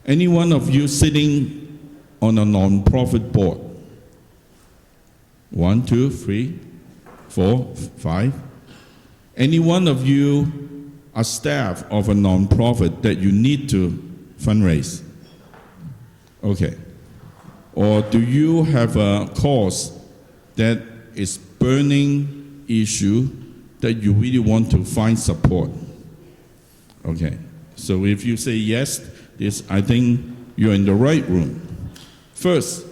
Any one of you sitting on a non-profit board? 1, 2, 3, 4, 5. Any one of you are staff of a non-profit that you need to fundraise? Okay. Or do you have a cause that is burning issue that you really want to find support? Okay. So if you say yes, I think you're in the right room. First,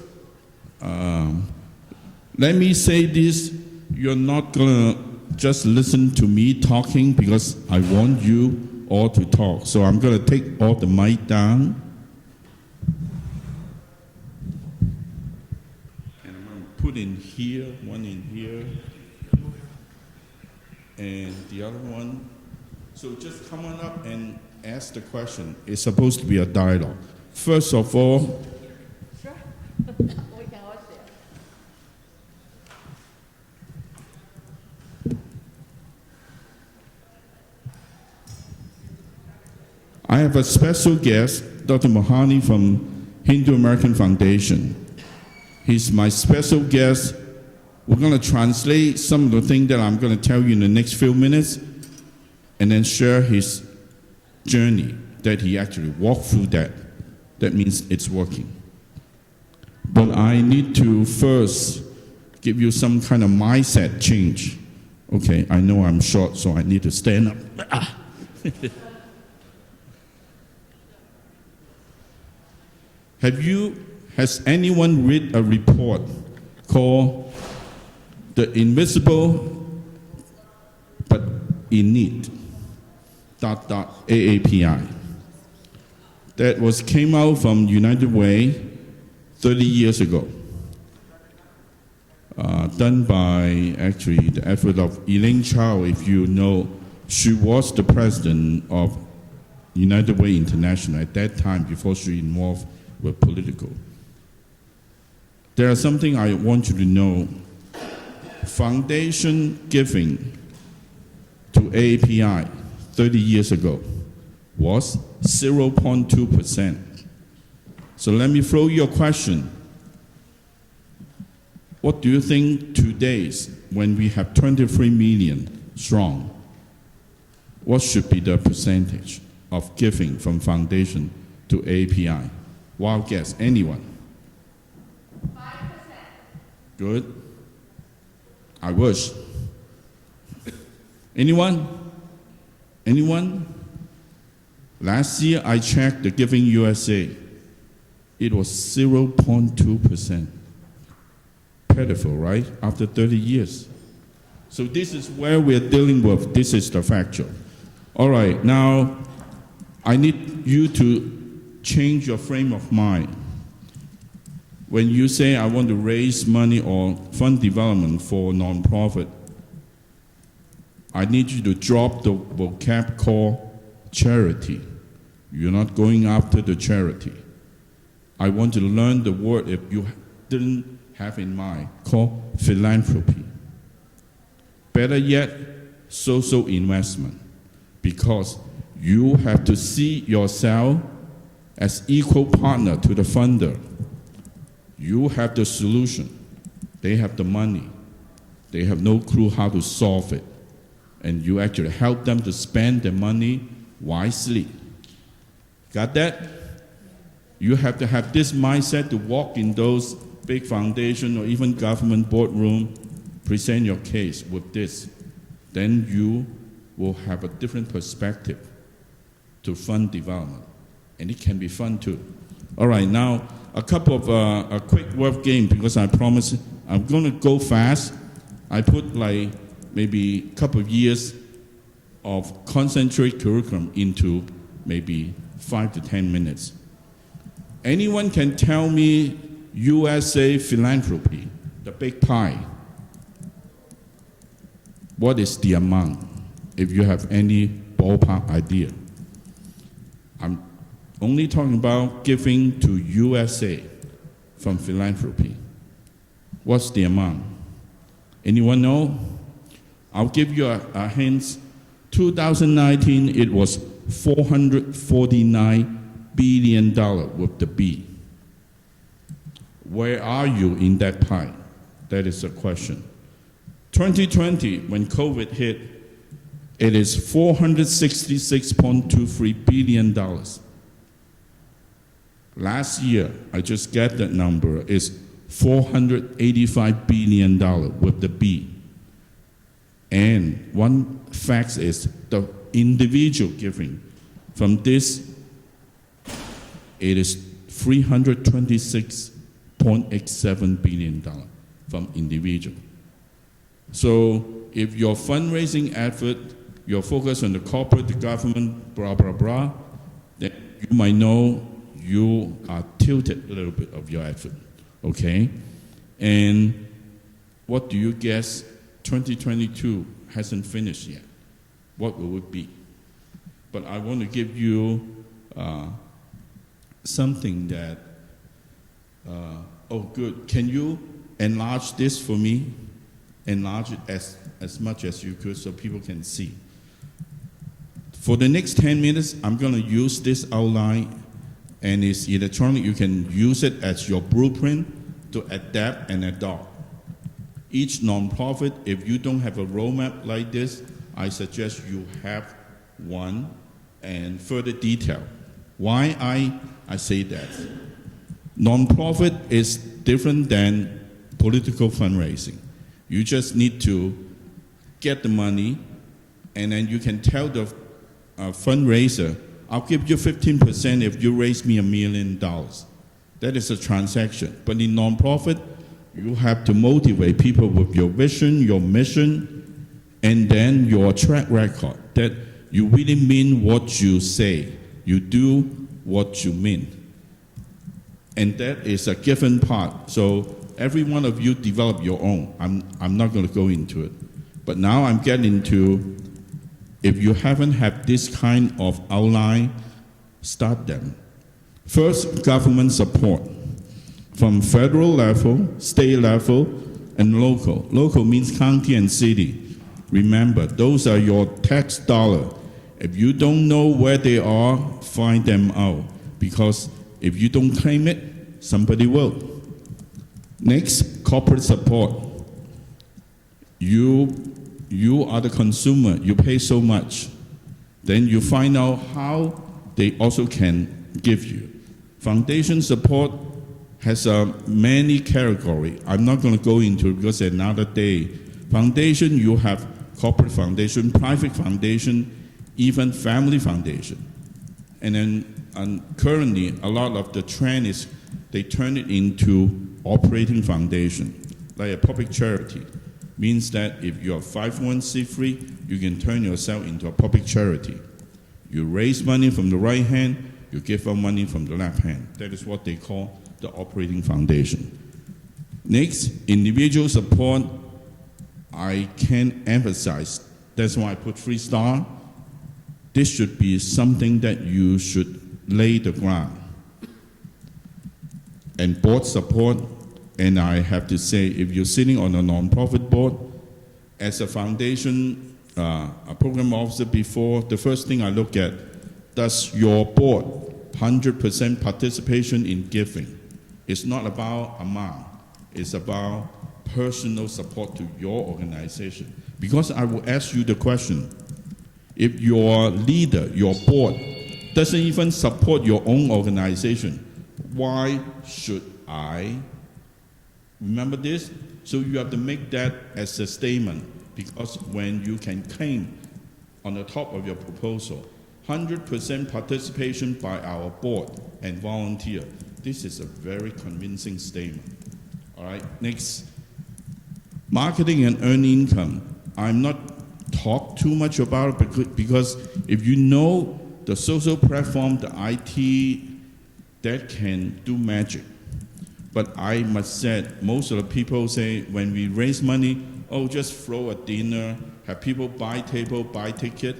let me say this, you're not gonna just listen to me talking because I want you all to talk. So I'm gonna take all the mic down. And I'm gonna put in here, one in here, and the other one. So just come on up and ask the question. It's supposed to be a dialogue. First of all, sure. We can all share. I have a special guest, Dr. Mohani from Hindu American Foundation. He's my special guest. We're going to translate some of the things that I'm going to tell you in the next few minutes and then share his journey that he actually walked through that. That means it's working. But I need to first give you some kind of mindset change. Okay, I know I'm short, so I need to stand up. Has anyone read a report called The Invisible but in Need, AAPI? That came out from United Way 30 years ago. Done by actually the effort of Elaine Chao, if you know. She was the president of United Way International at that time before she involved with political. There is something I want you to know. Foundation giving to AAPI 30 years ago was 0.2%. So let me throw you a question. What do you think today's, when we have 23 million strong, what should be the percentage of giving from foundation to AAPI? Wild guess, anyone? 5%. Good. I wish. Anyone? Anyone? Last year I checked the Giving USA. It was 0.2%. Pitiful, right? After 30 years. So this is where we're dealing with. This is the factual. All right, now I need you to change your frame of mind. When you say, I want to raise money or fund development for nonprofit, I need you to drop the vocab called charity. You're not going after the charity. I want to learn the word, if you didn't have in mind, called philanthropy. Better yet, social investment, because you have to see yourself as equal partner to the funder. You have the solution. They have the money. They have no clue how to solve it. And you actually help them to spend their money wisely. Got that? You have to have this mindset to walk in those big foundation or even government boardroom, present your case with this. Then you will have a different perspective to fund development. And it can be fun too. All right, now a couple of a quick word game, because I promise I'm going to go fast. I put like maybe a couple of years of concentrate curriculum into maybe 5 to 10 minutes. Anyone can tell me USA philanthropy, the big pie. What is the amount, if you have any ballpark idea? I'm only talking about giving to USA from philanthropy. What's the amount? Anyone know? I'll give you a hint. 2019, it was $449 billion with the B. Where are you in that pie? That is the question. 2020, when COVID hit, it is $466.23 billion. Last year, I just get that number, is $485 billion with the B. And one fact is the individual giving from this, it is $326.87 billion from individual. So if your fundraising effort, you're focused on the corporate, the government, blah, blah, blah, then you might know you are tilted a little bit of your effort, okay? And what do you guess 2022 hasn't finished yet? What will it be? But I want to give you something that, oh good, can you enlarge this for me? Enlarge it as much as you could so people can see. For the next 10 minutes, I'm going to use this outline, and it's electronic. You can use it as your blueprint to adapt and adopt. Each nonprofit, if you don't have a roadmap like this, I suggest you have one and further detail. Why I say that? Nonprofit is different than political fundraising. You just need to get the money, and then you can tell the fundraiser, I'll give you 15% if you raise me $1 million. That is a transaction. But in nonprofit, you have to motivate people with your vision, your mission, and then your track record, that you really mean what you say. You do what you mean. And that is a given part. So every one of you develop your own. I'm not going to go into it. But now I'm getting to, if you haven't had this kind of outline, start them. First, government support. From federal level, state level, and local. Local means county and city. Remember, those are your tax dollar. If you don't know where they are, find them out. Because if you don't claim it, somebody will. Next, corporate support. You are the consumer, you pay so much. Then you find out how they also can give you. Foundation support has many categories. I'm not going to go into it because another day. Foundation, you have corporate foundation, private foundation, even family foundation. And then currently, a lot of the trend is they turn it into operating foundation, like a public charity. Means that if you're 501c3, you can turn yourself into a public charity. You raise money from the right hand, you give out money from the left hand. That is what they call the operating foundation. Next, individual support. I can't emphasize. That's why I put 3-star. This should be something that you should lay the ground. And board support, and I have to say, if you're sitting on a nonprofit board, as a foundation, a program officer before, the first thing I look at, does your board 100% participation in giving? It's not about amount, it's about personal support to your organization. Because I will ask you the question, if your leader, your board, doesn't even support your own organization, why should I? Remember this? So you have to make that as a statement, because when you can claim on the top of your proposal, 100% participation by our board and volunteer, this is a very convincing statement. All right, next. Marketing and earn income. I'm not talk too much about it because if you know the social platform, the IT, that can do magic. But I must say, most of the people say when we raise money, oh, just throw a dinner, have people buy table, buy ticket.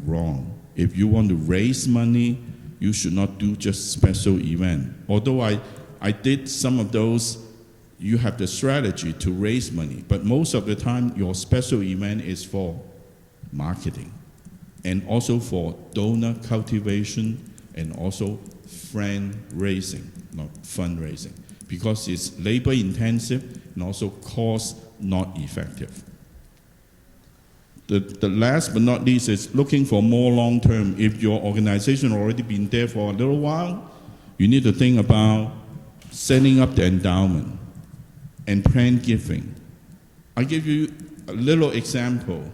Wrong. If you want to raise money, you should not do just special event. Although I did some of those, you have the strategy to raise money, but most of the time your special event is for marketing and also for donor cultivation, and also friend raising, not fundraising, because it's labor intensive and also cost not effective. The last but not least is looking for more long term. If your organization already been there for a little while, you need to think about setting up the endowment and plan giving. I give you a little example.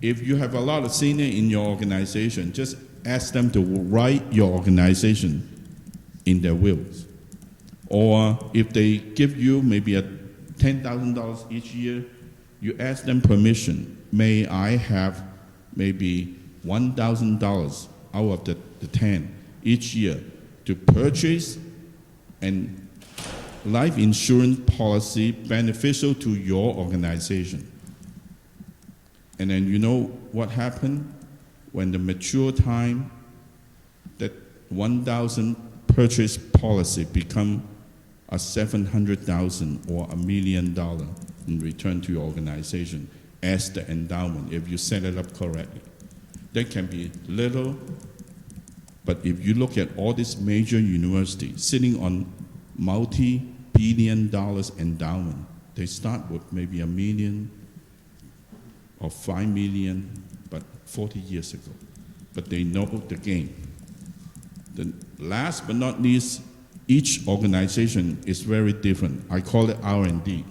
If you have a lot of senior in your organization, just ask them to write your organization in their wills. Or if they give you maybe $10,000 each year, you ask them permission. May I have maybe $1,000 out of the 10 each year to purchase an life insurance policy beneficial to your organization? And then you know what happened? When the mature time, that 1,000 purchase policy become a 700,000 or $1 million in return to your organization as the endowment, if you set it up correctly. That can be little, but if you look at all these major universities sitting on multi-billion dollars endowment, they start with maybe $1 million or $5 million, but 40 years ago. But they know the game. The last but not least, each organization is very different. I call it R&D.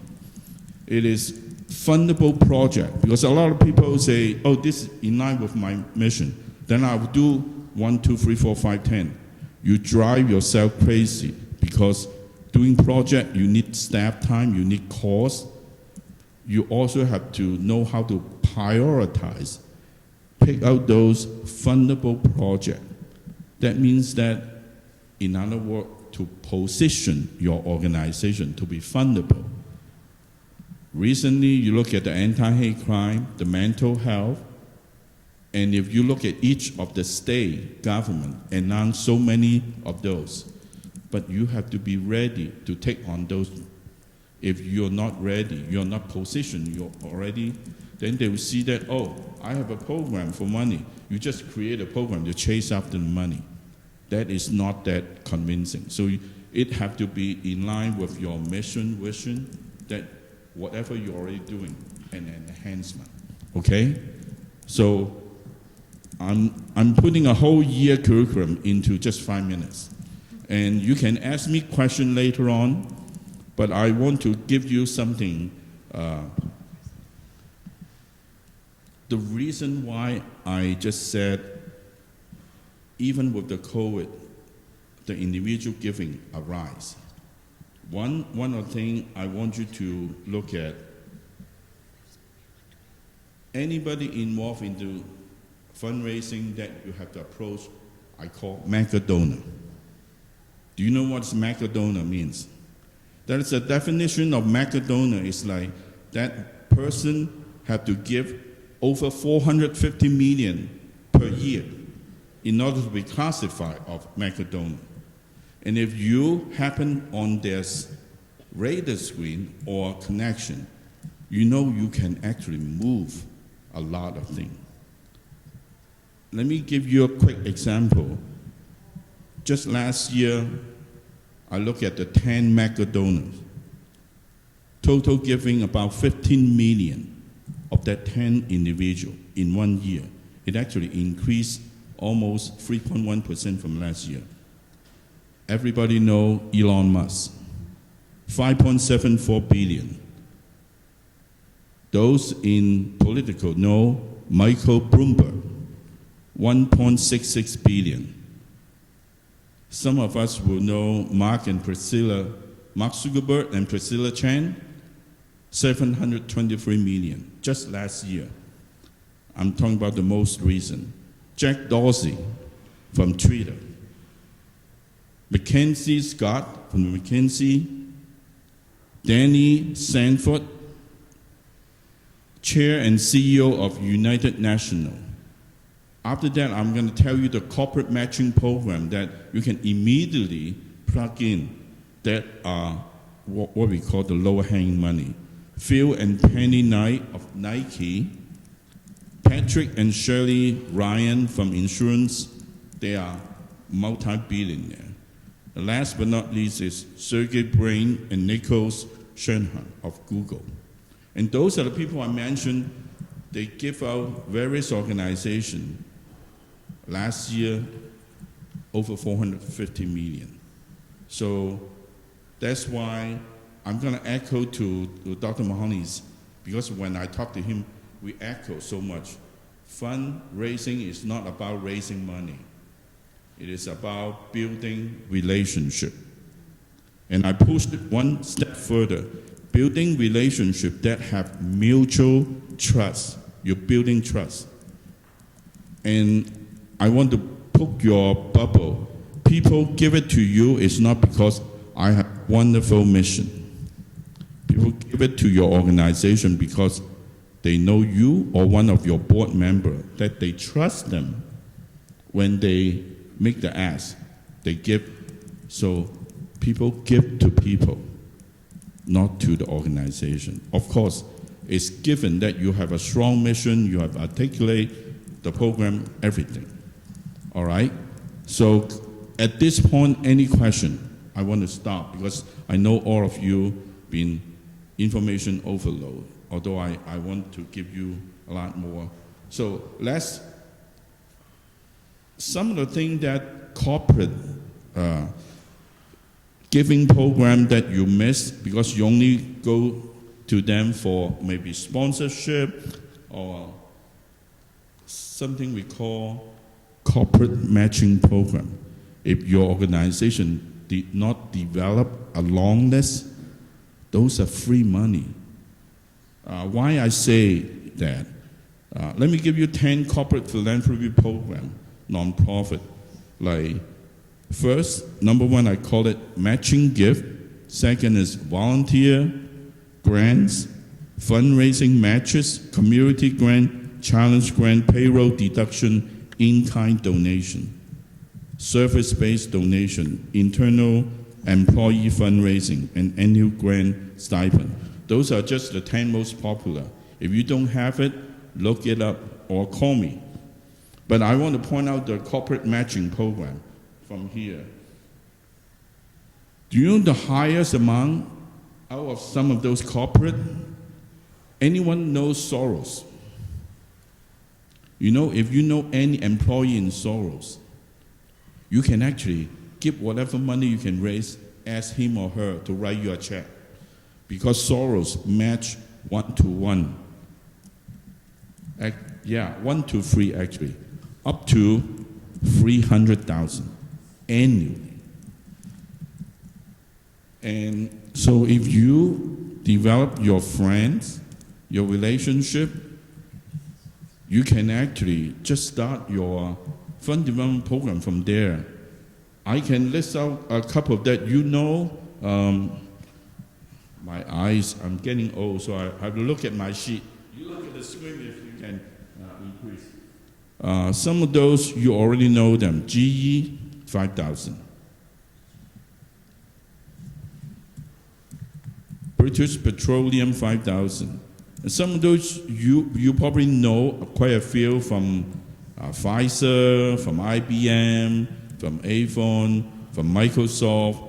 It is fundable project, because a lot of people say, oh, this is in line with my mission. Then I will do 1, 2, 3, 4, 5, 10. You drive yourself crazy, because doing project, you need staff time, you need cost. You also have to know how to prioritize, pick out those fundable projects. That means that, in other words, to position your organization to be fundable. Recently, you look at the anti-hate crime, the mental health, and if you look at each of the state government, announce so many of those, but you have to be ready to take on those. If you're not ready, you're not positioned, you're already, then they will see that, oh, I have a program for money. You just create a program to chase after the money. That is not that convincing. So it have to be in line with your mission, vision, that whatever you're already doing, an enhancement, okay? So I'm putting a whole year curriculum into just 5 minutes. And you can ask me questions later on, but I want to give you something. The reason why I just said, even with the COVID, the individual giving arise. One of the things I want you to look at, anybody involved into fundraising that you have to approach, I call mega donor. Do you know what mega donor means? That is a definition of mega donor. Is like that person have to give over 450 million per year in order to be classified of mega donor. And if you happen on their radar screen or connection, you know you can actually move a lot of things. Let me give you a quick example. Just last year, I looked at the 10 mega donors. Total giving about 15 million of that 10 individual in 1 year. It actually increased almost 3.1% from last year. Everybody know Elon Musk, 5.74 billion. Those in political know Michael Bloomberg, 1.66 billion. Some of us will know Mark Zuckerberg and Priscilla Chan, 723 million, just last year. I'm talking about the most recent. Jack Dorsey from Twitter. Mackenzie Scott from McKinsey. Danny Sanford, Chair and CEO of United National. After that, I'm going to tell you the corporate matching program that you can immediately plug in that are what we call the low-hanging money. Phil and Penny Knight of Nike, Patrick and Shirley Ryan from insurance, they are multi-billionaire. Last but not least is Sergey Brin and Nicholas Shanahan of Google. And those are the people I mentioned. They give out various organizations. Last year, over 450 million. So that's why I'm going to echo to Dr. Mahoney's, because when I talk to him, we echo so much. Fundraising is not about raising money. It is about building relationship. And I pushed it one step further. Building relationship that have mutual trust. You're building trust. And I want to poke your bubble. People give it to you is not because I have a wonderful mission. People give it to your organization because they know you or one of your board members, that they trust them when they make the ask. They give. So people give to people, not to the organization. Of course, it's given that you have a strong mission, you have articulate the program, everything. All right? So at this point, any question? I want to stop because I know all of you been information overload, although I want to give you a lot more. So some of the things that corporate giving program that you miss because you only go to them for maybe sponsorship or something we call corporate matching program. If your organization did not develop a long list, those are free money. Why I say that? Let me give you 10 corporate philanthropy program, non-profit. Like, first, number one, I call it matching gift. Second is volunteer grants, fundraising matches, community grant, challenge grant, payroll deduction, in-kind donation, service-based donation, internal employee fundraising, and annual grant stipend. Those are just the 10 most popular. If you don't have it, look it up or call me. But I want to point out the corporate matching program from here. Do you know the highest amount out of some of those corporate? Anyone knows Soros? You know, if you know any employee in Soros, you can actually give whatever money you can raise, ask him or her to write you a check. Because Soros match 1-to-1. 1-to-3 actually, up to 300,000 annually. And so if you develop your friends, your relationship, you can actually just start your fund development program from there. I can list out a couple that you know. My eyes, I'm getting old, so I have to look at my sheet. You look at the screen if you can increase. Some of those, you already know them. GE, 5,000. British Petroleum, 5,000. And some of those, you probably know quite a few from Pfizer, from IBM, from Avon, from Microsoft.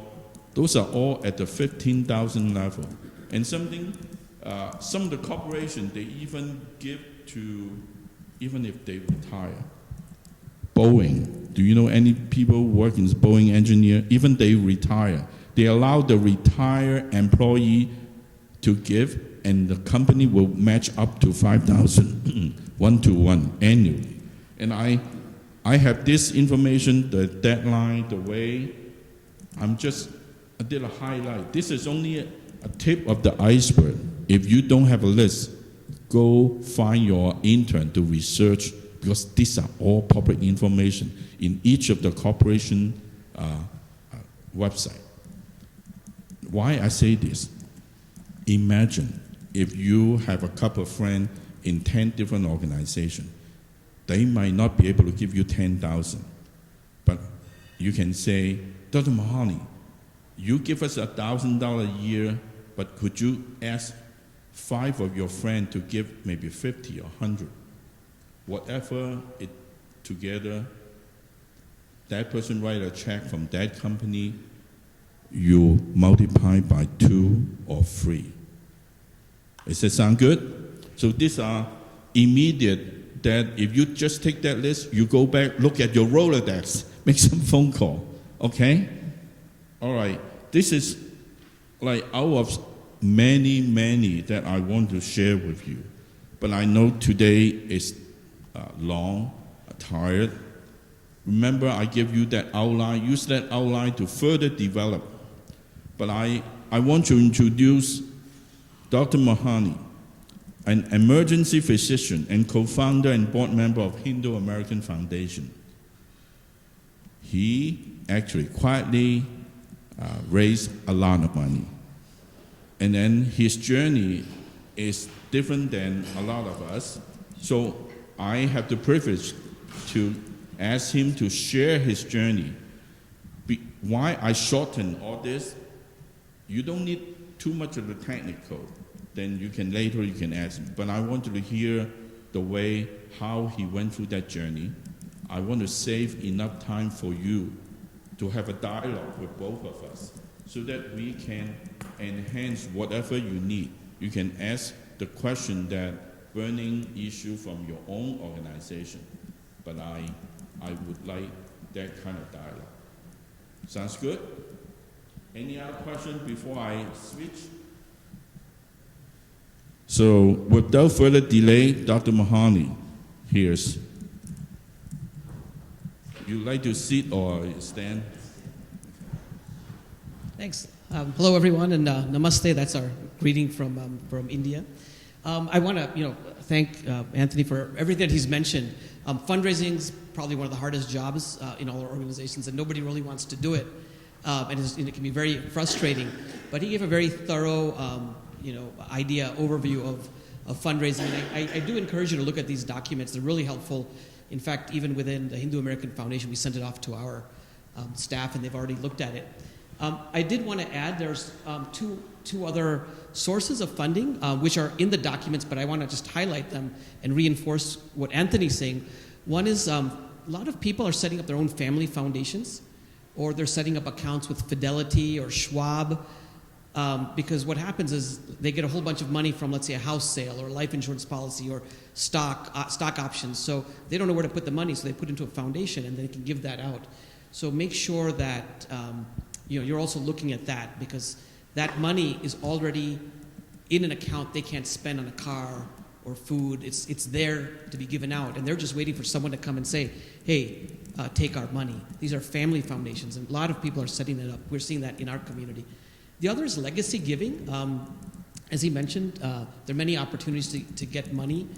Those are all at the 15,000 level. And some of the corporations, they even give to, even if they retire. Boeing, do you know any people working as Boeing engineer? Even they retire. They allow the retired employee to give, and the company will match up to 5,000, 1-to-1 annually. And I have this information, the deadline, the way. I did a highlight. This is only a tip of the iceberg. If you don't have a list, go find your intern to research, because these are all public information in each of the corporation website. Why I say this? Imagine if you have a couple of friends in 10 different organizations. They might not be able to give you 10,000, but you can say, Dr. Mahoney, you give us $1,000 a year, but could you ask 5 of your friends to give maybe 50 or 100? Whatever it together, that person write a check from that company, you multiply by 2 or 3. Does that sound good? So these are immediate, that if you just take that list, you go back, look at your Rolodex, make some phone call, okay? All right, this is like out of many that I want to share with you. But I know today is long, tired. Remember, I gave you that outline. Use that outline to further develop. But I want to introduce Dr. Mahani, an emergency physician and co-founder and board member of Hindu American Foundation. He actually quietly raised a lot of money. And then his journey is different than a lot of us. So I have the privilege to ask him to share his journey. Why I shorten all this, you don't need too much of the technical. Then you can ask him. But I want you to hear the way how he went through that journey. I want to save enough time for you to have a dialogue with both of us so that we can enhance whatever you need. You can ask the question that burning issue from your own organization. But I would like that kind of dialogue. Sounds good? Any other questions before I switch? So without further delay, Dr. Mahani, here's. You like to sit or stand? Thanks. Hello, everyone, and namaste. That's our greeting from India. I want to, thank Anthony for everything that he's mentioned. Fundraising is probably one of the hardest jobs in all our organizations, and nobody really wants to do it. And it can be very frustrating. But he gave a very thorough, overview of fundraising. And I do encourage you to look at these documents. They're really helpful. In fact, even within the Hindu American Foundation, we sent it off to our staff, and they've already looked at it. I did want to add there's two other sources of funding which are in the documents, but I want to just highlight them and reinforce what Anthony's saying. One is a lot of people are setting up their own family foundations, or they're setting up accounts with Fidelity or Schwab, because what happens is they get a whole bunch of money from, let's say, a house sale or a life insurance policy or stock options. So they don't know where to put the money, so they put it into a foundation and they can give that out. So make sure that you're also looking at that, because that money is already in an account they can't spend on a car or food. It's there to be given out, and they're just waiting for someone to come and say, hey, take our money. These are family foundations, and a lot of people are setting that up. We're seeing that in our community. The other is legacy giving. As he mentioned, there are many opportunities to get money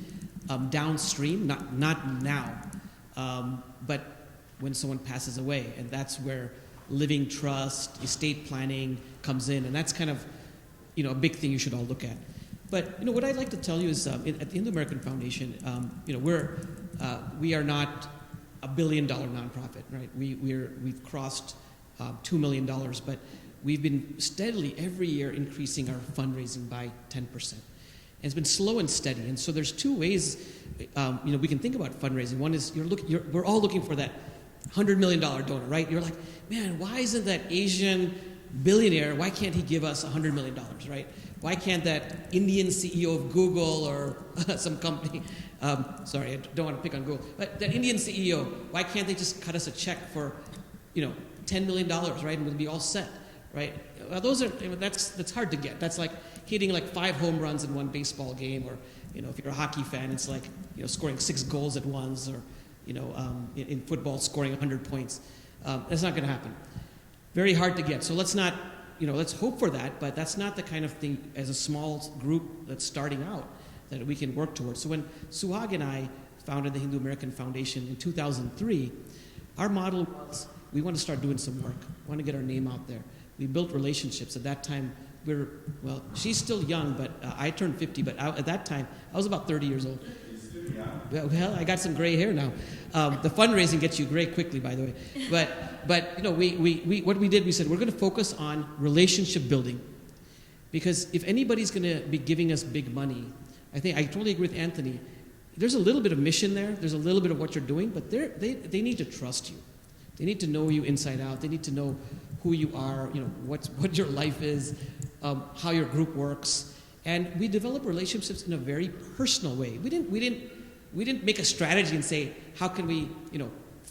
downstream, not now, but when someone passes away, and that's where living trust, estate planning comes in, and that's kind of a big thing you should all look at. But what I'd like to tell you is at the Hindu American Foundation, we are not a $1 billion nonprofit, right? We've crossed $2 million, but we've been steadily every year increasing our fundraising by 10%. And it's been slow and steady. And so there's two ways we can think about fundraising. One is we're all looking for that $100 million donor, right? You're like, man, why isn't that Asian billionaire, why can't he give us $100 million, right? Why can't that Indian CEO of Google or some company, sorry, I don't want to pick on Google, but that Indian CEO, why can't they just cut us a check for, $10 million, right? And we'll be all set, right? Well, that's hard to get. That's like hitting like 5 home runs in one baseball game, or, if you're a hockey fan, it's like, scoring 6 goals at once, or, in football, scoring 100 points. That's not going to happen. Very hard to get. So let's not, let's hope for that, but that's not the kind of thing as a small group that's starting out that we can work towards. So when Suhag and I founded the Hindu American Foundation in 2003, our model was we want to start doing some work. We want to get our name out there. We built relationships. At that time, she's still young, but I turned 50, but at that time, I was about 30 years old. Well, I got some gray hair now. The fundraising gets you gray quickly, by the way. But we what we did, we said we're going to focus on relationship building, because if anybody's going to be giving us big money, I totally agree with Anthony. There's a little bit of mission there. There's a little bit of what you're doing, but they need to trust you. They need to know you inside out. They need to know who you are, what your life is, how your group works. And we develop relationships in a very personal way. We didn't make a strategy and say, how can we,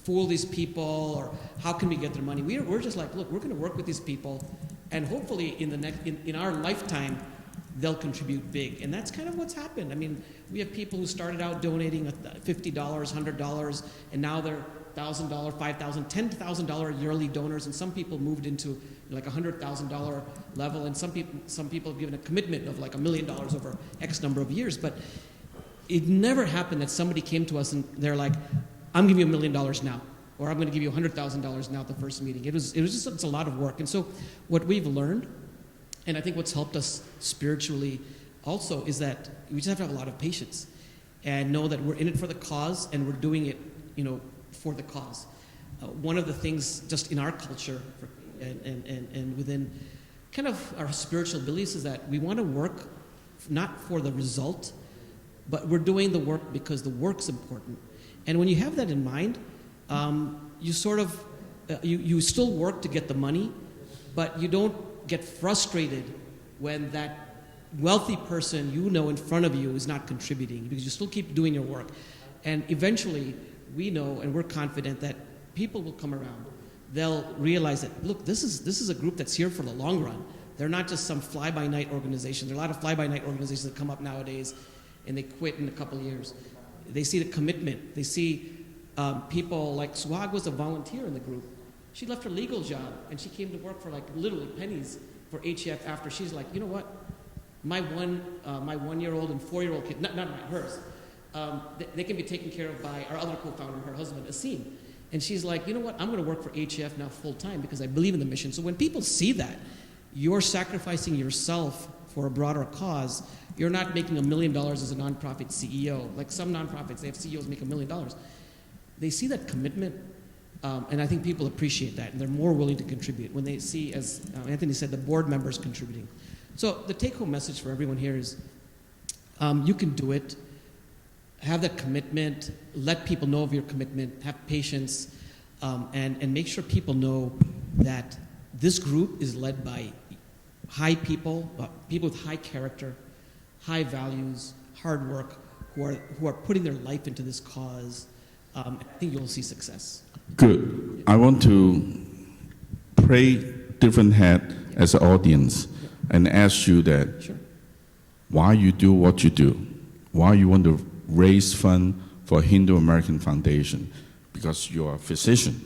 fool these people, or how can we get their money? We're just like, look, we're going to work with these people, and hopefully in our lifetime, they'll contribute big. And that's kind of what's happened. I mean, we have people who started out donating $50, $100, and now they're $1,000, $5,000, $10,000 yearly donors, and some people moved into like $100,000 level, and some people have given a commitment of like $1 million over X number of years. But it never happened that somebody came to us and they're like, I'm giving you $1 million now, or I'm going to give you $100,000 now at the first meeting. It's a lot of work. And so what we've learned, and I think what's helped us spiritually also, is that we just have to have a lot of patience and know that we're in it for the cause, and we're doing it, for the cause. One of the things just in our culture and within kind of our spiritual beliefs is that we want to work not for the result, but we're doing the work because the work's important. And when you have that in mind, you sort of, you still work to get the money, but you don't get frustrated when that wealthy person in front of you is not contributing, because you still keep doing your work. And eventually, we know and we're confident that people will come around. They'll realize that, look, this is a group that's here for the long run. They're not just some fly-by-night organization. There are a lot of fly-by-night organizations that come up nowadays, and they quit in a couple of years. They see the commitment. They see people like Suhag was a volunteer in the group. She left her legal job, and she came to work for like literally pennies for HEF after. She's like, you know what? My 1-year-old and 4-year-old kid, not hers, they can be taken care of by our other co-founder, her husband, Asim. And she's like, you know what? I'm going to work for HEF now full time because I believe in the mission. So when people see that, you're sacrificing yourself for a broader cause. You're not making $1 million as a nonprofit CEO. Like some nonprofits, they have CEOs make $1 million. They see that commitment, and I think people appreciate that, and they're more willing to contribute when they see, as Anthony said, the board members contributing. So the take-home message for everyone here is, you can do it. Have that commitment. Let people know of your commitment. Have patience, and make sure people know that this group is led by high people, people with high character, high values, hard work, who are putting their life into this cause. I think you'll see success. Good. I want to play different hat as an audience and ask you that, Sure. why you do what you do, why you want to raise fund for Hindu American Foundation, because you're a physician.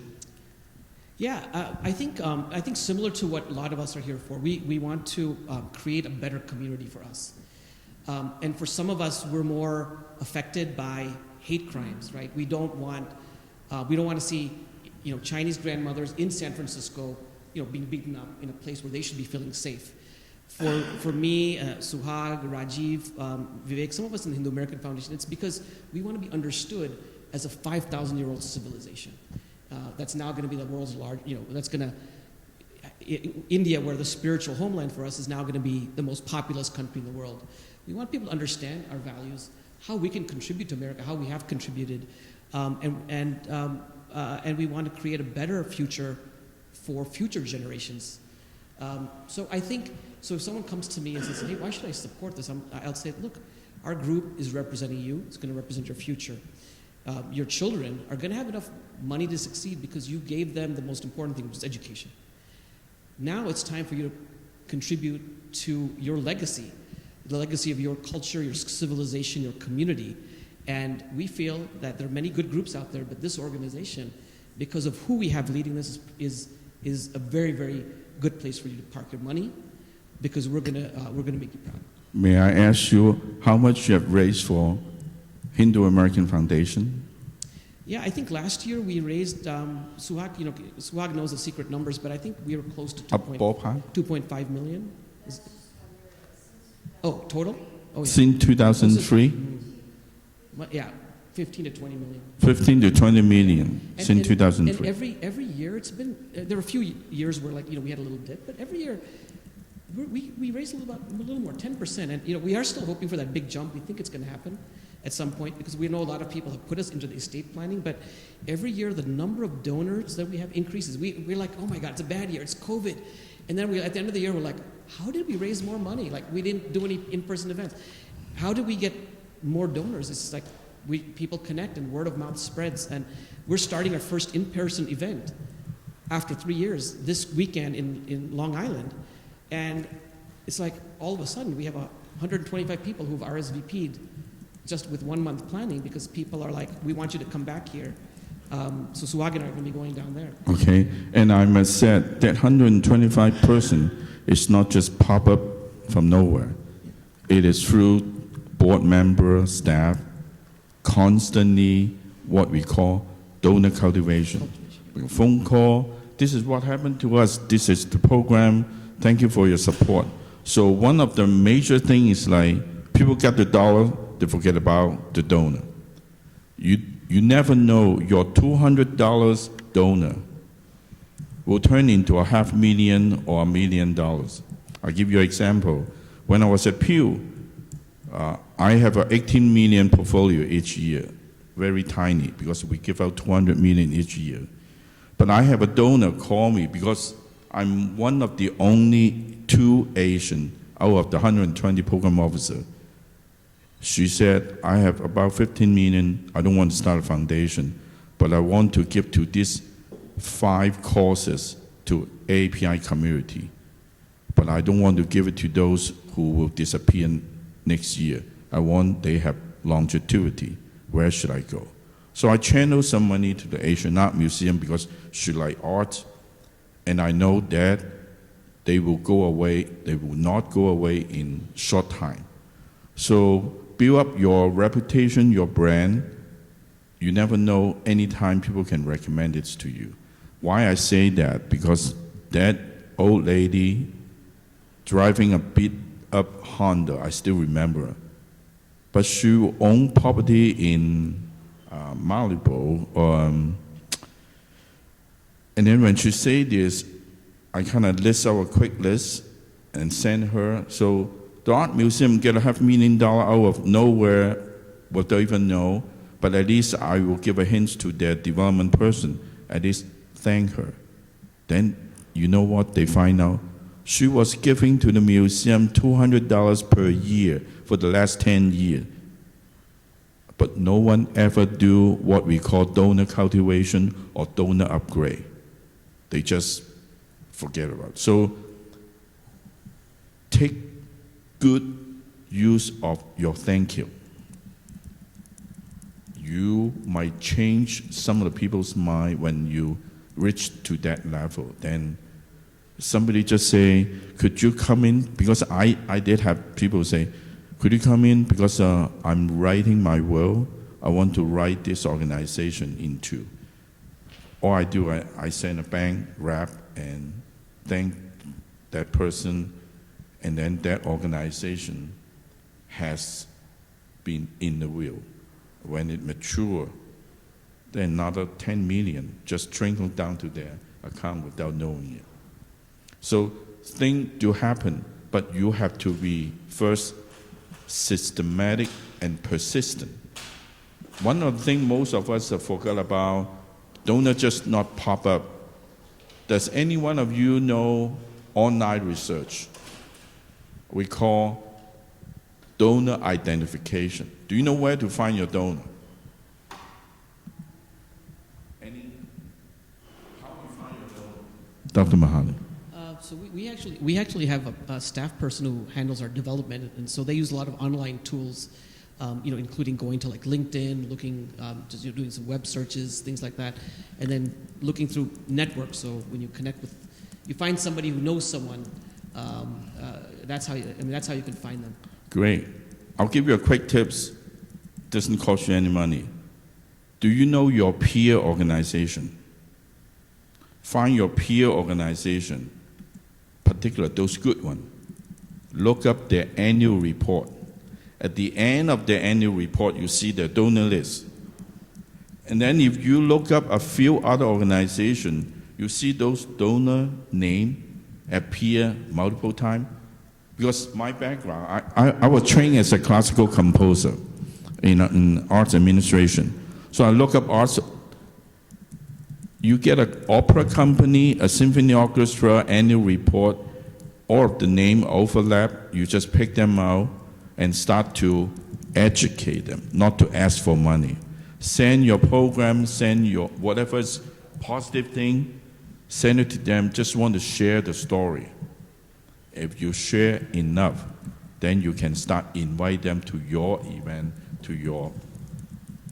Yeah, I think similar to what a lot of us are here for. We want to create a better community for us, and for some of us, we're more affected by hate crimes, right? We don't want to see, Chinese grandmothers in San Francisco, being beaten up in a place where they should be feeling safe. For me, Suhag, Rajiv, Vivek, some of us in the Hindu American Foundation, it's because we want to be understood as a 5,000-year-old civilization that's now going to be the world's India, where the spiritual homeland for us, is now going to be the most populous country in the world. We want people to understand our values, how we can contribute to America, how we have contributed, and we want to create a better future for future generations. So I think, if someone comes to me and says, hey, why should I support this? I'll say, look, our group is representing you. It's going to represent your future. Your children are going to have enough money to succeed because you gave them the most important thing, which is education. Now it's time for you to contribute to your legacy, the legacy of your culture, your civilization, your community. And we feel that there are many good groups out there, but this organization, because of who we have leading this, is a very, very good place for you to park your money, because we're gonna make you proud. May I ask you how much you have raised for Hindu American Foundation? Yeah, I think last year we raised, Suhag knows the secret numbers, but I think we were close to Ballpark? 2.5 million. Total? Oh, yeah. Since 2003? Yeah, 15 to 20 million. 15 to 20 million since 2003. And every year it's been, there were a few years where we had a little dip, but every year we raised a little more, 10%. And we are still hoping for that big jump. We think it's going to happen. at some point, because we know a lot of people have put us into the estate planning, but every year the number of donors that we have increases. We're like, oh my God, it's a bad year, it's COVID. And then at the end of the year, we're like, how did we raise more money? Like, we didn't do any in-person events. How did we get more donors? It's like people connect and word of mouth spreads. And we're starting our first in-person event after 3 years this weekend in Long Island. And it's like all of a sudden we have 125 people who've RSVP'd just with 1 month planning, because people are like, we want you to come back here. So Suwag and I are going to be going down there. Okay, and I must say that 125 person is not just pop up from nowhere. It is through board member, staff, constantly what we call donor cultivation. Phone call, this is what happened to us, this is the program, thank you for your support. So one of the major things is like, people get the dollar, they forget about the donor. You never know, your $200 donor will turn into $500,000 or $1 million. I'll give you an example. When I was at Pew, I have an 18 million portfolio each year, very tiny, because we give out 200 million each year. But I have a donor call me because I'm one of the only 2 Asian out of the 120 program officers. She said, I have about 15 million, I don't want to start a foundation, but I want to give to these 5 causes to API community. But I don't want to give it to those who will disappear next year. I want they have longevity. Where should I go? So I channel some money to the Asian Art Museum because she like art, and I know that they will go away, they will not go away in short time. So build up your reputation, your brand. You never know, anytime people can recommend it to you. Why I say that? Because that old lady driving a beat up Honda, I still remember her. But she owned property in Malibu. And then when she said this, I kind of list out a quick list and send her. So the art museum get $500,000 out of nowhere, what they even know, but at least I will give a hint to their development person, at least thank her. Then, you know what they find out? She was giving to the museum $200 per year for the last 10 years. But no one ever do what we call donor cultivation or donor upgrade. They just forget about it. So take good use of your thank you. You might change some of the people's mind when you reach to that level. Then somebody just say, could you come in? Because I did have people say, could you come in because I'm writing my will. I want to write this organization into. All I do, I send a bank wrap and thank that person, and then that organization has been in the will. When it mature, then another 10 million just trickle down to their account without knowing it. So things do happen, but you have to be first systematic and persistent. One of the things most of us have forgot about, donor just not pop up. Does any one of you know online research? We call donor identification. Do you know where to find your donor? How do you find your donor? Dr. Mahali. So we actually have a staff person who handles our development, and so they use a lot of online tools, including going to like LinkedIn, looking, doing some web searches, things like that, and then looking through networks. So when you connect with, you find somebody who knows someone. That's how you can find them. Great. I'll give you a quick tips. Doesn't cost you any money. Do you know your peer organization? Find your peer organization, particularly those good ones. Look up their annual report. At the end of the annual report, you see the donor list. And then if you look up a few other organizations, you see those donor name appear multiple times. Because my background, I was trained as a classical composer. in arts administration. So I look up arts. You get an opera company, a symphony orchestra, annual report, all of the name overlap. You just pick them out and start to educate them, not to ask for money. Send your program, send your whatever's positive thing, send it to them. Just want to share the story. If you share enough, then you can start invite them to your event, to your.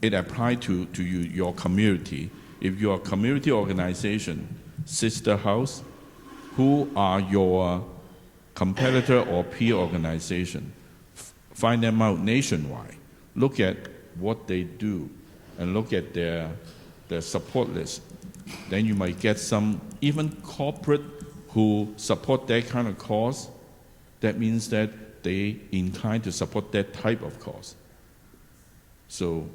It applies to you, your community. If you're a community organization, sister house, who are your competitor or peer organization? Find them out nationwide. Look at what they do and look at their support list. Then you might get some, even corporate who support that kind of cause. That means that they inclined to support that type of cause. So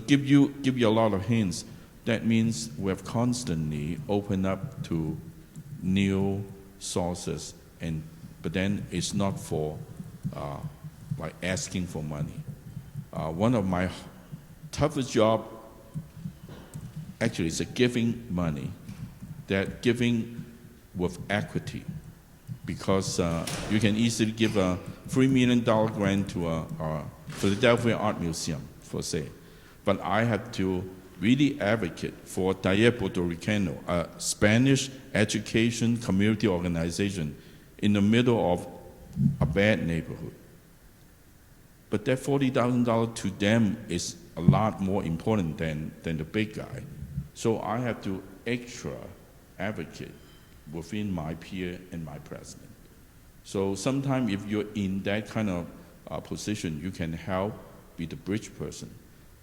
give you a lot of hints. That means we have constantly opened up to new sources, but then it's not for like asking for money. One of my toughest job actually is giving money, that giving with equity, because you can easily give a $3 million grant to a Philadelphia Art Museum, for say, but I have to really advocate for Taller Puerto Ricano, a Spanish education community organization in the middle of a bad neighborhood. But that $40,000 to them is a lot more important than the big guy. So I have to extra advocate within my peer and my president. So sometimes if you're in that kind of position, you can help be the bridge person.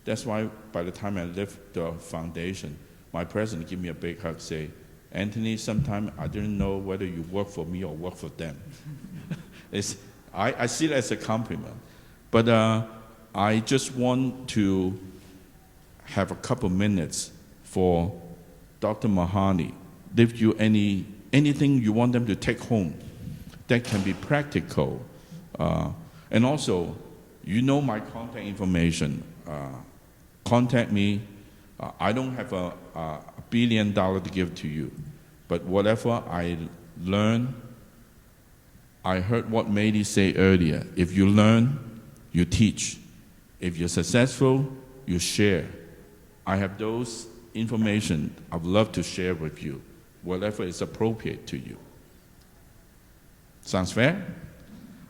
That's why by the time I left the foundation, my president gave me a big hug, say, Anthony, sometimes I didn't know whether you work for me or work for them. I see it as a compliment. But I just want to have a couple minutes for Dr. Mahoney. Give you anything you want them to take home that can be practical. And also, you know my contact information. Contact me. I don't have a $1 billion to give to you, but whatever I learn, I heard what Mady say earlier. If you learn, you teach. If you're successful, you share. I have those information I would love to share with you, whatever is appropriate to you. Sounds fair?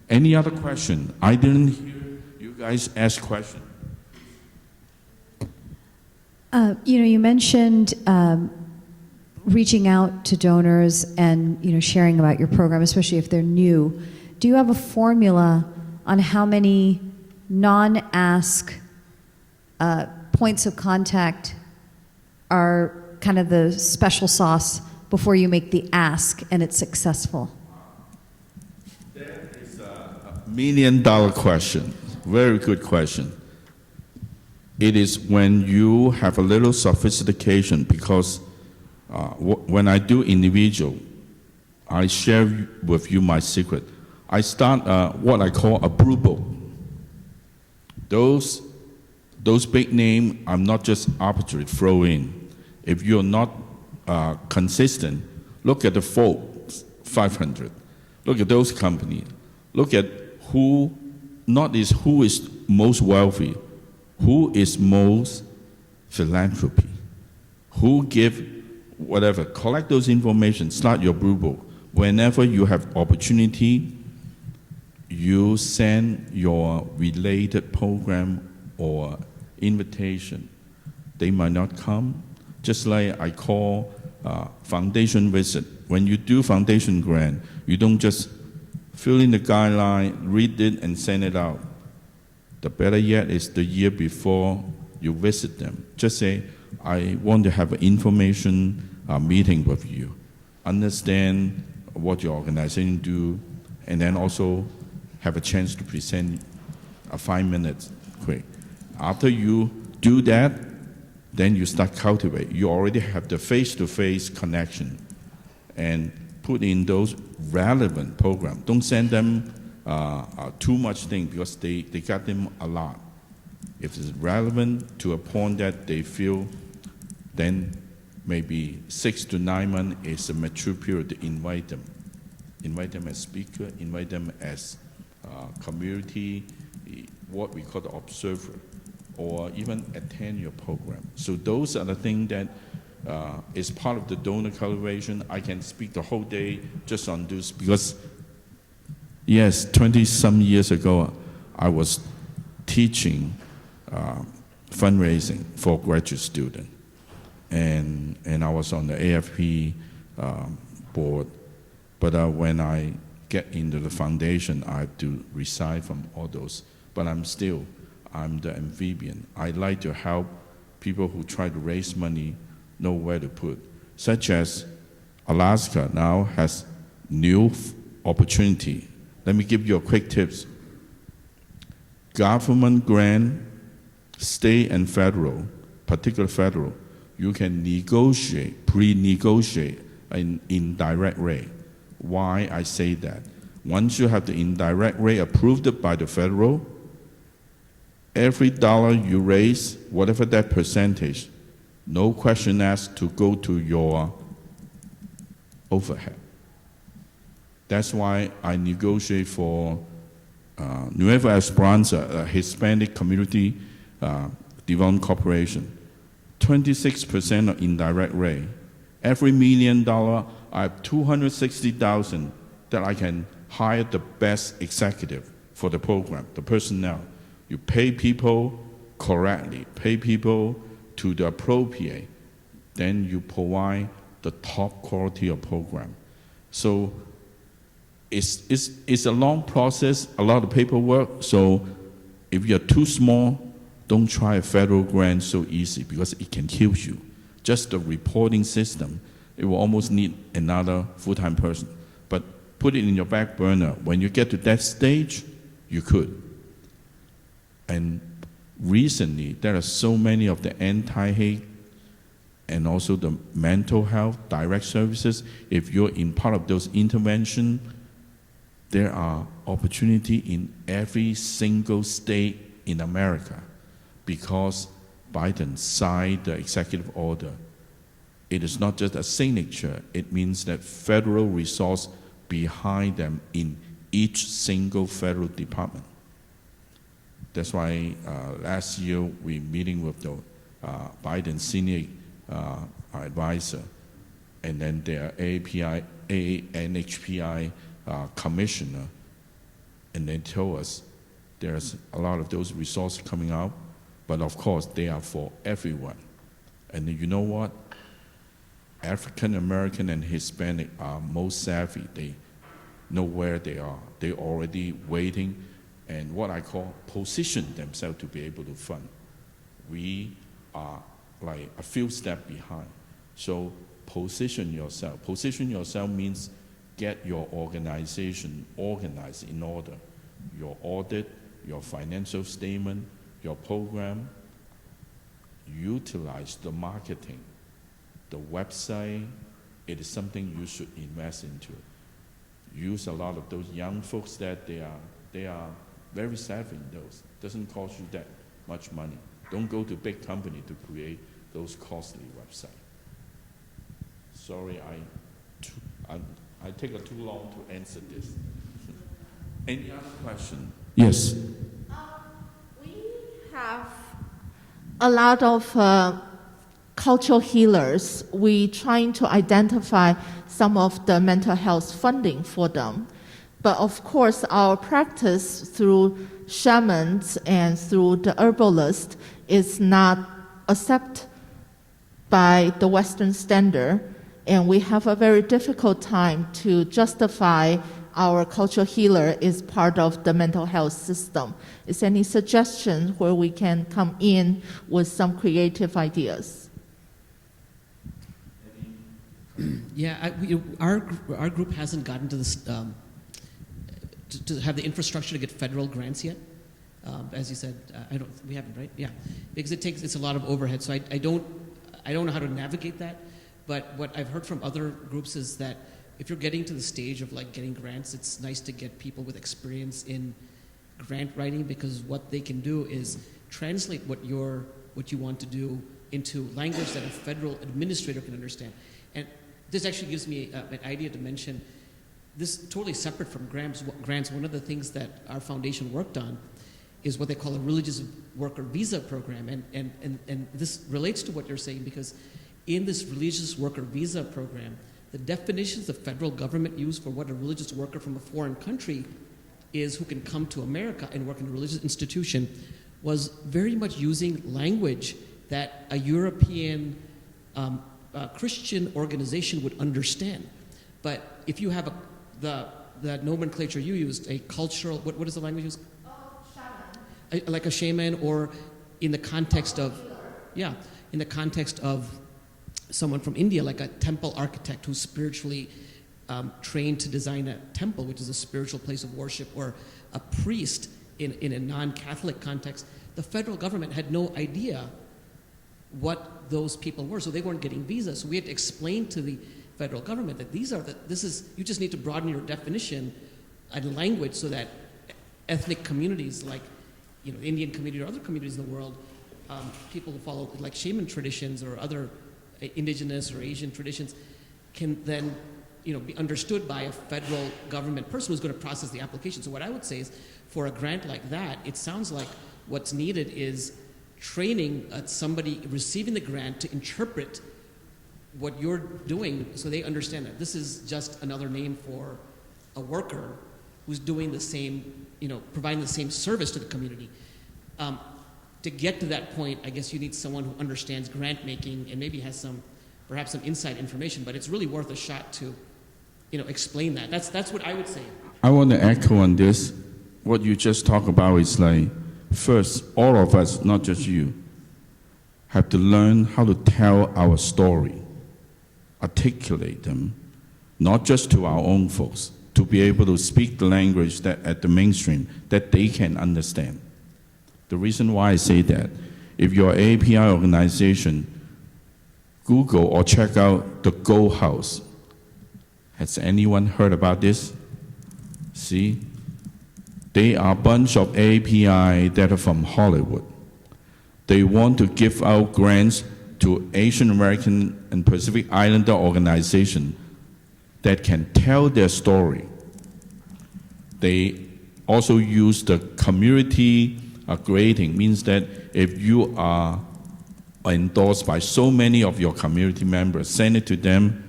Any other question? I didn't hear you guys ask questions. You mentioned reaching out to donors and sharing about your program, especially if they're new. Do you have a formula on how many non-ask points of contact are kind of the special sauce before you make the ask and it's successful? That is a $1 million question. Very good question. It is when you have a little sophistication, because when I do individual, I share with you my secret. I start what I call a blue book. Those big names, I'm not just arbitrary throw in. If you're not consistent, look at the Forbes 500. Look at those companies. Look at who is most wealthy, who is most philanthropy, who give whatever. Collect those information, start your blue book. Whenever you have opportunity, you send your related program or invitation. They might not come. Just like I call foundation visit. When you do foundation grant, you don't just fill in the guideline, read it, and send it out. The better yet is the year before you visit them. Just say, I want to have an information meeting with you. Understand what your organization do, and then also have a chance to present 5 minutes quick. After you do that, then you start cultivate. You already have the face-to-face connection, and put in those relevant programs. Don't send them too much thing because they got them a lot. If it's relevant to a point that they feel, then maybe 6 to 9 months is a mature period to invite them. Invite them as speaker, invite them as community, what we call the observer, or even attend your program. So those are the things that is part of the donor cultivation. I can speak the whole day just on this because, yes, 20-some years ago, I was teaching fundraising for graduate students. And I was on the AFP board. But when I get into the foundation, I have to resign from all those. But I'm the amphibian. I like to help people who try to raise money know where to put. Such as Alaska now has new opportunity. Let me give you a quick tips. Government grant, state and federal, particular federal, you can negotiate, pre-negotiate an indirect rate. Why I say that? Once you have the indirect rate approved by the federal, every dollar you raise, whatever that percentage, no question asked to go to your overhead. That's why I negotiate for Nueva Esperanza, a Hispanic community development corporation. 26% of indirect rate. Every $1 million, I have 260,000 that I can hire the best executive for the program, the personnel. You pay people correctly, pay people to the appropriate, then you provide the top quality of program. So it's a long process, a lot of paperwork. So if you're too small, don't try a federal grant so easy because it can kill you. Just the reporting system, it will almost need another full-time person. But put it in your back burner. When you get to that stage, you could. And recently, there are so many of the anti-hate and also the mental health direct services. If you're in part of those interventions, there are opportunity in every single state in America. Because Biden signed the executive order, it is not just a signature, it means that federal resource behind them in each single federal department. That's why last year we meeting with the Biden senior advisor and then their NHPI commissioner, and they told us there's a lot of those resources coming out. But of course, they are for everyone. And you know what? African American and Hispanic are most savvy. They know where they are. They're already waiting and what I call position themselves to be able to fund. We are like a few steps behind. So position yourself. Position yourself means get your organization organized in order. Your audit, your financial statement, your program, utilize the marketing, the website. It is something you should invest into. Use a lot of those young folks that they are very savvy in those. Doesn't cost you that much money. Don't go to big company to create those costly websites. Sorry, I take too long to answer this. Any other question? Yes. We have a lot of cultural healers. We trying to identify some of the mental health funding for them. But of course, our practice through shamans and through the herbalist is not accepted by the Western standard. And we have a very difficult time to justify our cultural healer is part of the mental health system. Is any suggestion where we can come in with some creative ideas? Yeah, our group hasn't gotten to this to have the infrastructure to get federal grants yet. As you said, we haven't, right? Yeah, because it's a lot of overhead. So I don't know how to navigate that. But what I've heard from other groups is that if you're getting to the stage of like getting grants, it's nice to get people with experience in grant writing, because what they can do is translate what you want to do into language that a federal administrator can understand. And this actually gives me an idea to mention. This is totally separate from grants. One of the things that our foundation worked on is what they call a religious worker visa program. And this relates to what you're saying, because in this religious worker visa program, the definitions the federal government used for what a religious worker from a foreign country is who can come to America and work in a religious institution was very much using language that a European Christian organization would understand. But if you have the nomenclature you used, a cultural, what is the language used? Shaman. Like a shaman, or in the context of, in the context of someone from India, like a temple architect who's spiritually trained to design a temple, which is a spiritual place of worship, or a priest in a non-Catholic context. The federal government had no idea what those people were, so they weren't getting visas. So we had to explain to the federal government that you just need to broaden your definition and language so that ethnic communities like, the Indian community or other communities in the world, people who follow like shaman traditions or other indigenous or Asian traditions, can then be understood by a federal government person who's going to process the application. So what I would say is, for a grant like that, it sounds like what's needed is training somebody receiving the grant to interpret what you're doing so they understand that this is just another name for a worker who's doing the same, providing the same service to the community. To get to that point, I guess you need someone who understands grant making and maybe has perhaps some inside information, but it's really worth a shot to, explain that. That's what I would say. I want to echo on this. What you just talked about is like, first, all of us, not just you, have to learn how to tell our story, articulate them, not just to our own folks, to be able to speak the language that at the mainstream that they can understand. The reason why I say that, if you're an API organization, Google or check out the Go House. Has anyone heard about this? See? They are a bunch of API that are from Hollywood. They want to give out grants to Asian American and Pacific Islander organizations that can tell their story. They also use the community grading, means that if you are endorsed by so many of your community members, send it to them.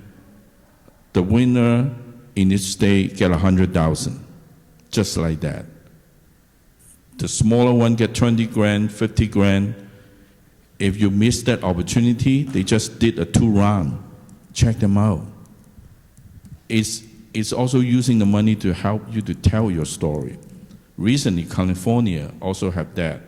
The winner in each state get 100,000, just like that. The smaller one get 20 grand, 50 grand. If you miss that opportunity, they just did a 2-round. Check them out. It's also using the money to help you to tell your story. Recently, California also have that.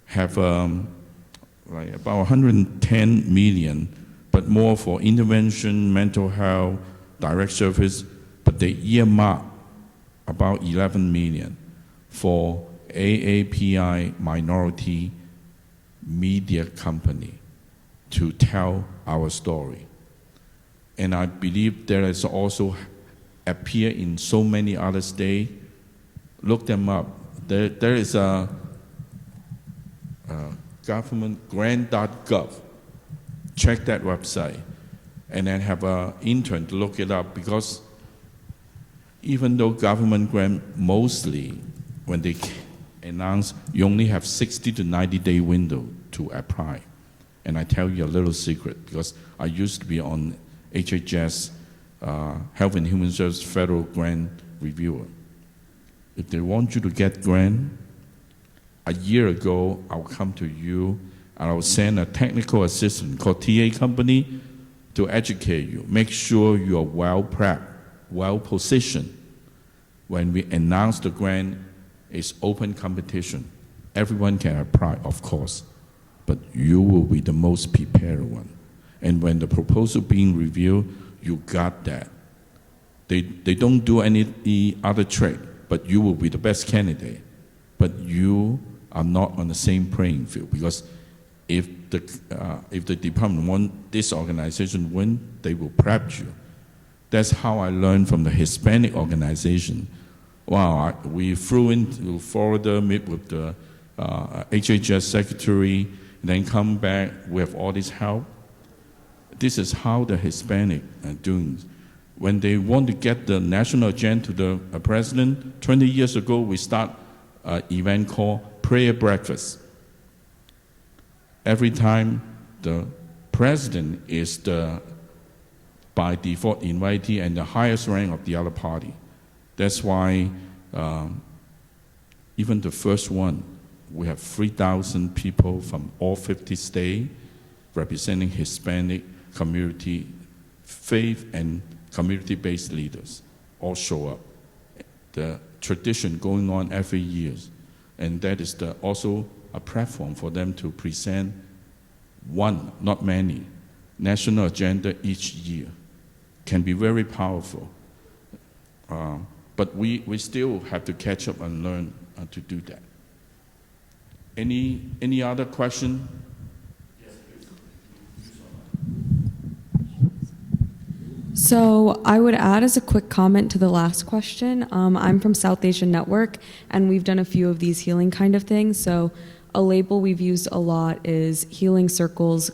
Have like about 110 million, but more for intervention, mental health, direct service, but they earmark about 11 million for AAPI minority media company to tell our story. And I believe there is also appear in so many other states. Look them up. There is a government grant.gov. Check that website and then have an intern to look it up, because even though government grant mostly, when they announce, you only have 60 to 90-day window to apply. And I tell you a little secret, because I used to be on HHS, Health and Human Services Federal Grant Reviewer. If they want you to get grant, a year ago, I'll come to you and I'll send a technical assistant called TA company to educate you. Make sure you are well prepped, well positioned. When we announce the grant, it's open competition. Everyone can apply, of course, but you will be the most prepared one. And when the proposal being reviewed, you got that. They don't do any other trick, but you will be the best candidate. But you are not on the same playing field, because if the department want this organization win, they will prep you. That's how I learned from the Hispanic organization. Wow, we flew into Florida, meet with the HHS secretary, and then come back with all this help. This is how the Hispanic are doing. When they want to get the national agenda to the president, 20 years ago, we start an event called Prayer Breakfast. Every time the president is the, by default, invitee and the highest rank of the other party. That's why even the first one, we have 3,000 people from all 50 states representing Hispanic community, faith and community-based leaders all show up. The tradition going on every year, and that is also a platform for them to present one, not many, national agenda each year. Can be very powerful. But we still have to catch up and learn to do that. Any other question? So I would add as a quick comment to the last question, I'm from South Asian Network, and we've done a few of these healing kind of things. So a label we've used a lot is healing circles,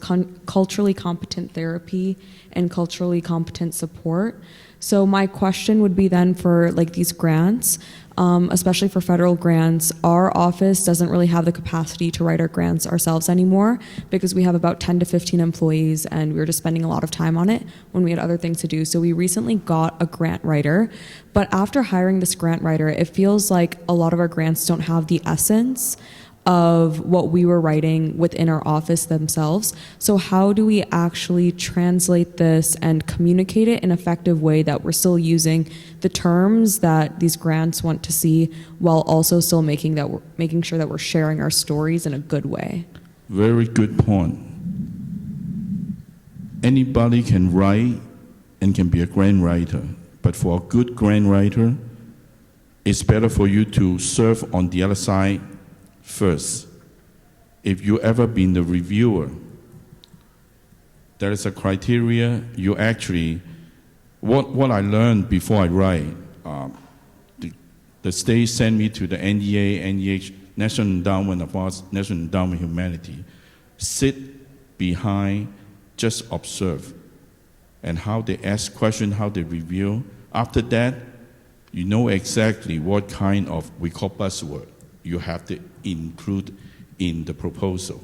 culturally competent therapy, and culturally competent support. So my question would be then for like these grants, especially for federal grants, our office doesn't really have the capacity to write our grants ourselves anymore because we have about 10 to 15 employees and we were just spending a lot of time on it when we had other things to do. So we recently got a grant writer, but after hiring this grant writer, it feels like a lot of our grants don't have the essence of what we were writing within our office themselves. So how do we actually translate this and communicate it in an effective way that we're still using the terms that these grants want to see while also still making sure that we're sharing our stories in a good way? Very good point. Anybody can write and can be a grant writer, but for a good grant writer, it's better for you to serve on the other side first. If you ever been the reviewer, there is a criteria. You actually, what I learned before I write, the state sent me to the NEA, NEH, National Endowment of Arts, National Endowment of Humanity. Sit behind, just observe, and how they ask questions, how they review. After that, you know exactly what kind of, we call buzzword, you have to include in the proposal.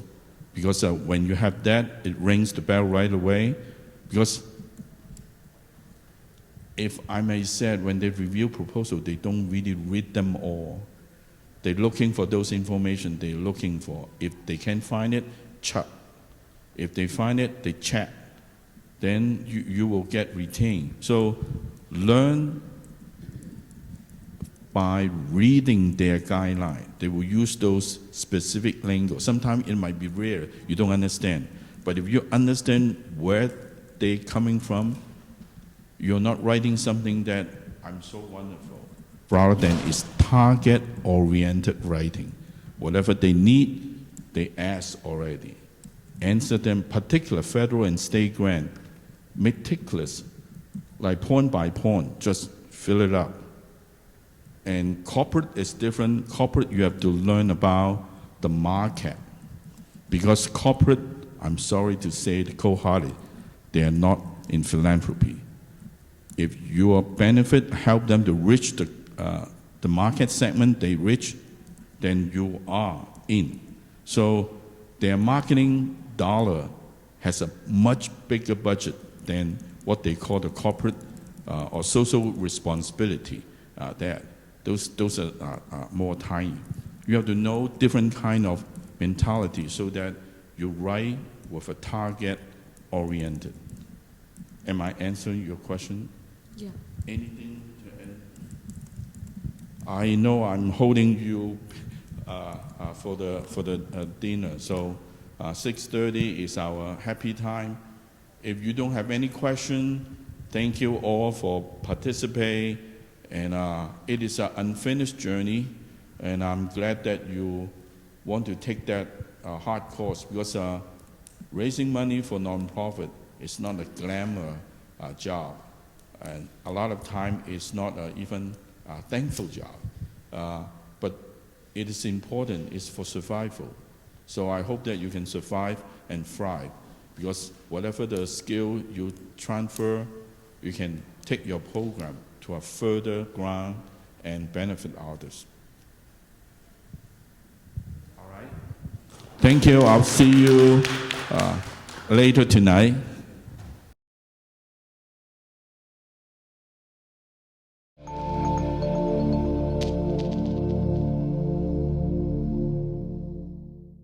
Because when you have that, it rings the bell right away. Because if I may say, when they review proposal, they don't really read them all. They're looking for those information they're looking for. If they can't find it, check. If they find it, they check. Then you will get retained. So learn by reading their guideline. They will use those specific lingo. Sometimes it might be rare, you don't understand. But if you understand where they're coming from, you're not writing something that I'm so wonderful. Rather than it's target-oriented writing. Whatever they need, they ask already. Answer them, particular federal and state grant, meticulous, like point by point, just fill it up. And corporate is different. Corporate, you have to learn about the market. Because corporate, I'm sorry to say, the cold-hearted, they are not in philanthropy. If your benefit help them to reach the market segment they reach, then you are in. So their marketing dollar has a much bigger budget than what they call the corporate or social responsibility there. Those are more tiny. You have to know different kind of mentality so that you write with a target oriented. Am I answering your question? Yeah. Anything to add? I know I'm holding you for the dinner, so 6:30 is our happy time. If you don't have any question, thank you all for participating. And it is an unfinished journey, and I'm glad that you want to take that hard course because raising money for nonprofit is not a glamour job, and a lot of time it's not even a thankful job. But it is important, it's for survival. So I hope that you can survive and thrive, because whatever the skill you transfer, you can take your program to a further ground and benefit others. All right. Thank you. I'll see you later tonight.